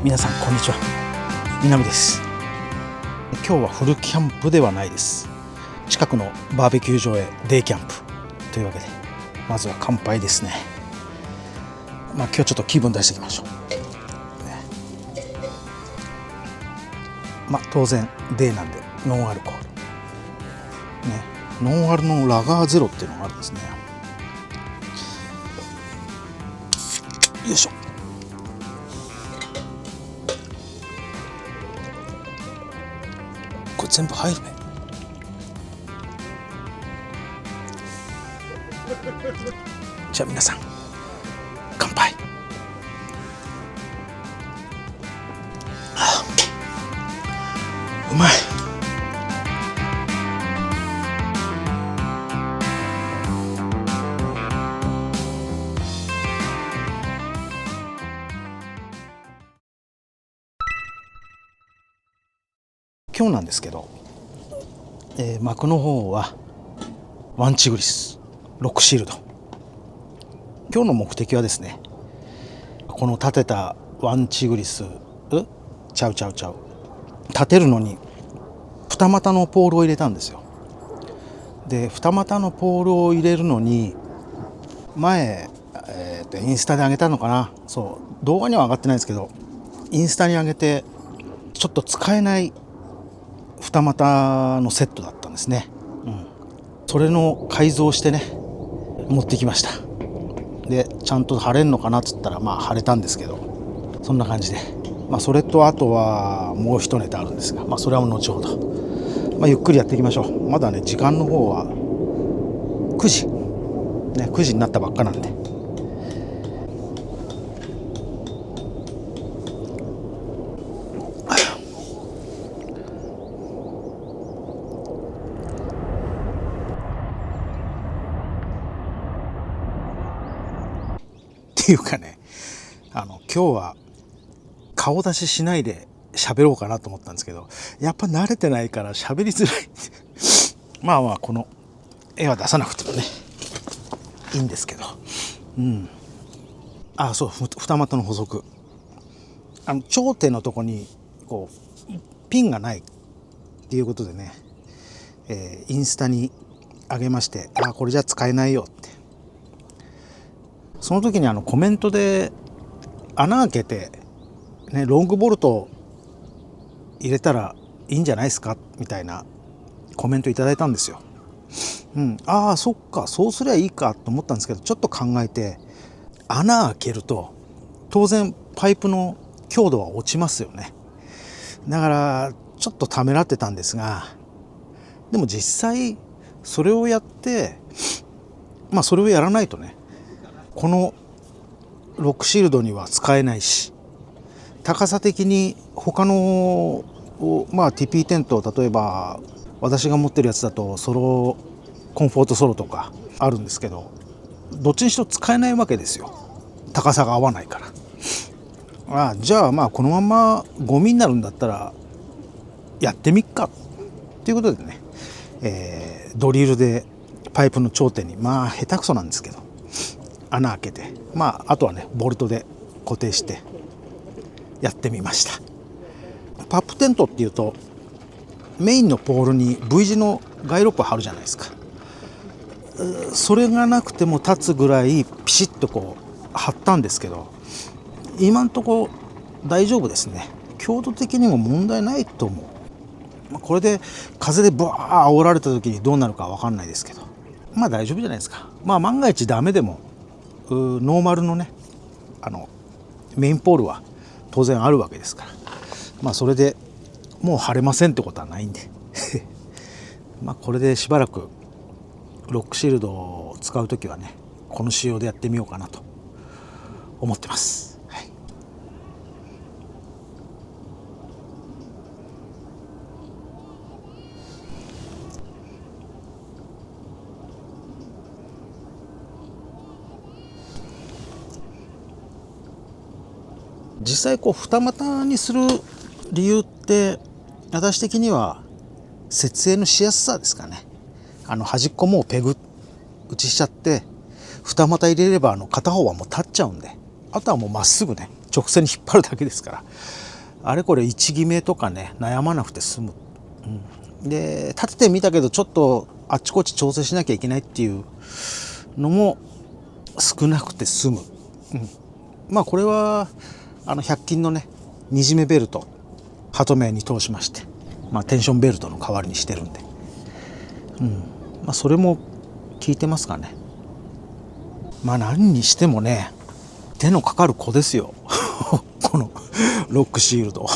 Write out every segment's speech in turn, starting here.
皆さんこんにちは、南です。今日はフルキャンプではないです。近くのバーベキュー場へデイキャンプというわけで、まずは乾杯ですね。今日ちょっと気分出していきましょう、当然デイなんでノンアルコール、ノンアルのラガーゼロっていうのがあるんですね。よいしょ。これ全部入るね。じゃあ皆さん乾杯。うまい。今日なんですけど、幕の方はワンチグリスロックシールド。今日の目的はですね、この立てたワンチグリス立てるのに二股のポールを入れたんですよ。で二股のポールを入れるのに前、インスタで上げたのかな。そう動画には上がってないですけど、インスタに上げてちょっと使えない二股のセットだったんですね。それの改造してね持ってきました。でちゃんと貼れんのかなっつったら貼れたんですけど、そんな感じで、それとあとはもう一ネタあるんですが、それは後ほど、ゆっくりやっていきましょう。まだね時間の方は9時になったばっかなんで。っていうかね、今日は顔出ししないで喋ろうかなと思ったんですけど、やっぱ慣れてないから喋りづらいこの絵は出さなくてもねいいんですけど、そう、二股の補足、頂点のとこにこうピンがないっていうことでね、インスタに上げまして、これじゃ使えないよって。その時にコメントで穴開けてね、ロングボルト入れたらいいんじゃないですかみたいなコメントいただいたんですよ。そっか、そうすりゃいいかと思ったんですけど、ちょっと考えて、穴開けると当然パイプの強度は落ちますよね。だからちょっとためらってたんですが、でも実際それをやって、それをやらないとね、このロックシールドには使えないし、高さ的に他のTP テント、例えば私が持ってるやつだとソロコンフォートソロとかあるんですけど、どっちにしろ使えないわけですよ。高さが合わないから。じゃあこのままゴミになるんだったらやってみっかっていうことでね、ドリルでパイプの頂点に下手くそなんですけど穴開けて、あとはねボルトで固定してやってみました。パップテントっていうとメインのポールに V 字のガイロップ貼るじゃないですか。それがなくても立つぐらいピシッとこう貼ったんですけど、今んとこ大丈夫ですね。強度的にも問題ないと思う。これで風でブワー煽られた時にどうなるか分かんないですけど、大丈夫じゃないですか。万が一ダメでもノーマルのねメインポールは当然あるわけですから、それでもう貼れませんってことはないんでこれでしばらくロックシールドを使うときはね、この仕様でやってみようかなと思ってます。実際二股にする理由って私的には設営のしやすさですかね。端っこもうペグ打ちしちゃって二股入れれば片方はもう立っちゃうんで、あとはもうまっすぐね直線に引っ張るだけですから、あれこれ位置決めとかね悩まなくて済む、で立ててみたけどちょっとあっちこっち調整しなきゃいけないっていうのも少なくて済む、まあこれは100均のねにじめベルトハトメに通しまして、テンションベルトの代わりにしてるんで、それも効いてますかね。何にしてもね手のかかる子ですよこのロックシールド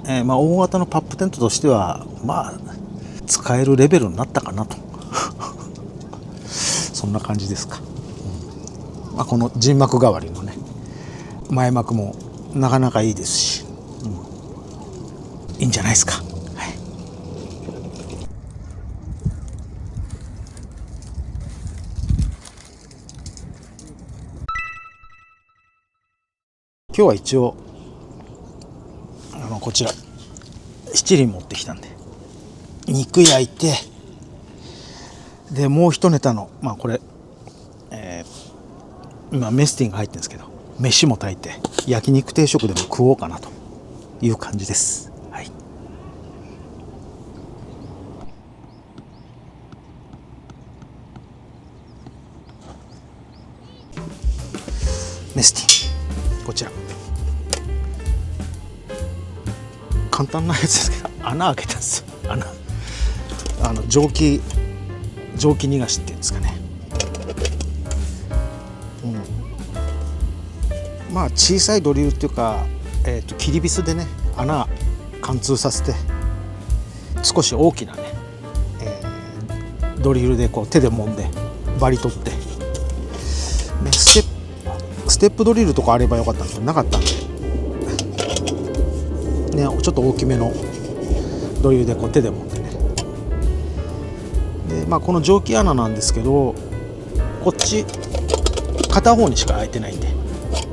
大型のパップテントとしては使えるレベルになったかなとそんな感じですか。この陣幕代わりのね前幕もなかなかいいですし、いいんじゃないですか。今日は一応こちら七輪持ってきたんで肉焼いて、でもう一ネタのこれ、今メスティンが入ってるんですけど、飯も炊いて焼肉定食でも食おうかなという感じです。メスティンこちら簡単なやつですけど穴開けたんですよ。蒸気逃がしっていうんですかね。小さいドリルっていうか、切りビスでね穴貫通させて、少し大きなね、ドリルでこう手で揉んでバリ取って、ステップドリルとかあればよかったんですけどなかったんで、ちょっと大きめのドリルでこう手で持ってね、でこの蒸気穴なんですけど、こっち片方にしか開いてないんで、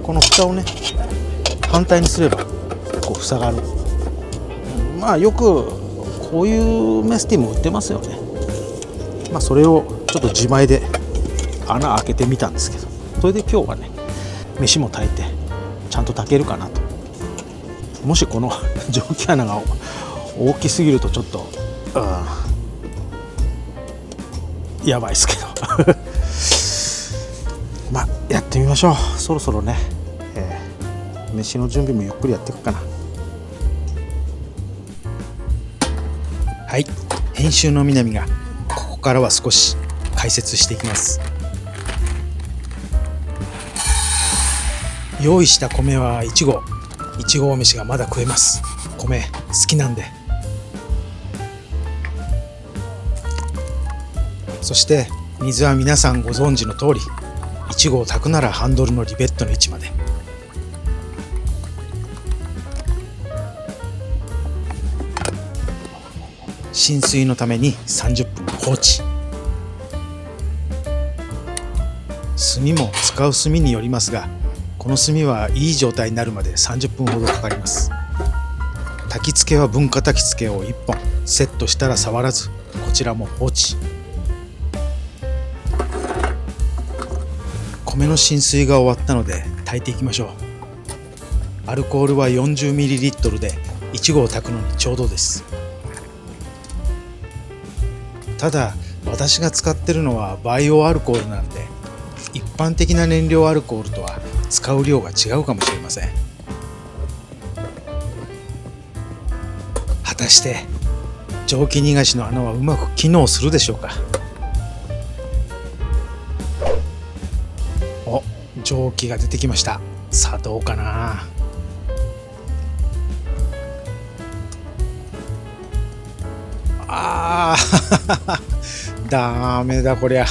この蓋をね反対にすればこう塞がる。よくこういうメスティンも売ってますよね。それをちょっと自前で穴開けてみたんですけど、それで今日はね飯も炊いてちゃんと炊けるかなと。もしこの蒸気穴が大きすぎるとちょっと、やばいですけどやってみましょう。そろそろね、飯の準備もゆっくりやっていくかな。はい、編集の南がここからは少し解説していきます。用意した米は1合飯がまだ食えます。米好きなんで。そして水は皆さんご存知の通り、1合炊くならハンドルのリベットの位置まで。浸水のために30分放置。炭も使う炭によりますが、この炭はいい状態になるまで30分ほどかかります。焚き付けは文化焚き付けを1本セットしたら触らず、こちらも放置。米の浸水が終わったので炊いていきましょう。アルコールは 40ml で1合炊くのにちょうどです。ただ私が使ってるのはバイオアルコールなんで、一般的な燃料アルコールとは使う量が違うかもしれません。果たして蒸気逃がしの穴はうまく機能するでしょうか。蒸気が出てきました。さあどうかな。ダメだこりゃ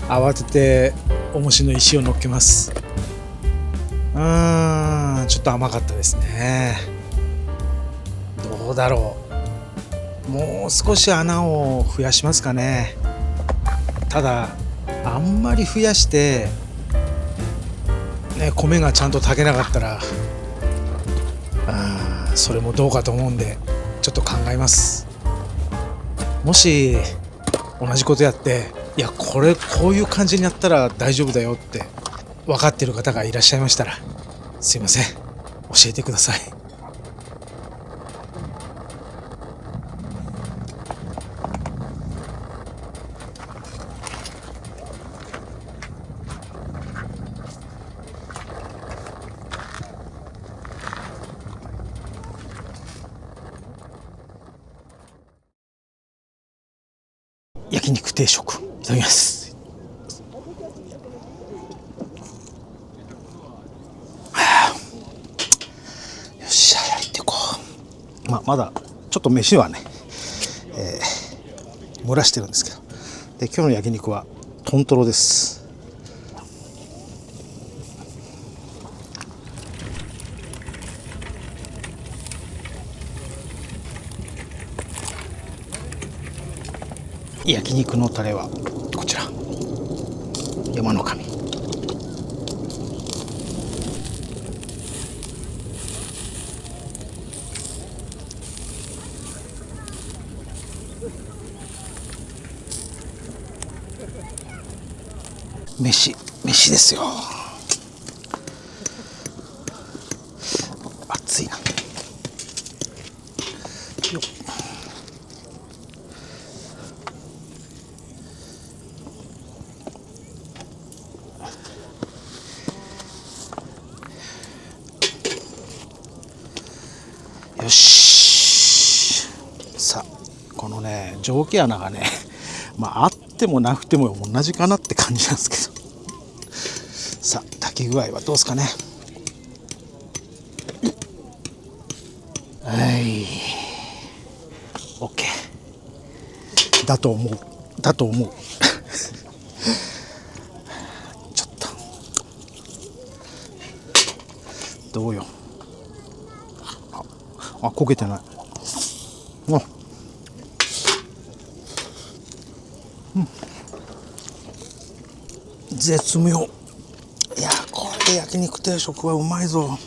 慌てて重しの石を乗っけます。ちょっと甘かったですね。どうだろう、もう少し穴を増やしますかね。ただあんまり増やしてね、米がちゃんと炊けなかったらそれもどうかと思うんで、ちょっと考えます。もし同じことやって、こういう感じにやったら大丈夫だよって分かってる方がいらっしゃいましたら、すいません、教えてください。焼肉定食いただきます。よっしゃ、焼いていこう。まだちょっと飯はね、蒸らしてるんですけど、で今日の焼肉はトントロです。焼肉のタレはこちら、山の神。飯ですよ。熱いな。よっ。よし。さあ、このね、蒸気穴がね、あってもなくても同じかなって感じなんですけど、さあ炊き具合はどうですかね。はい、 OK だと思うちょっとどうよ。焦げてない。絶妙。いや、これで焼肉定食はうまいぞ。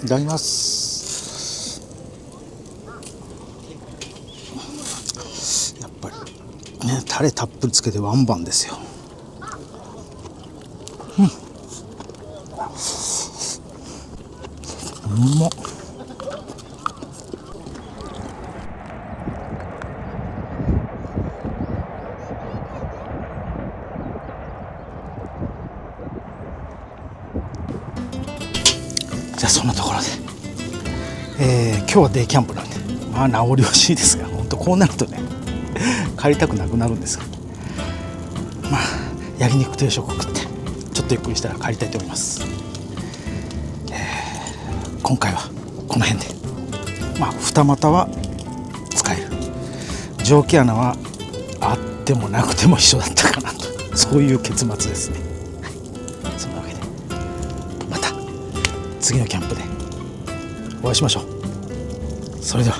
いただきます。やっぱりね、タレたっぷりつけてワンバンですよ。うまっ。じゃあそんなところで、今日はデイキャンプなんで、名残惜しいですが、本当こうなるとね、帰りたくなくなるんですが、焼肉定食食ってちょっとゆっくりしたら帰りたいと思います。今回はこの辺で、二股は使える、蒸気穴はあってもなくても一緒だったかなと、そういう結末ですね。そんなわけでまた次のキャンプでお会いしましょう。それでは。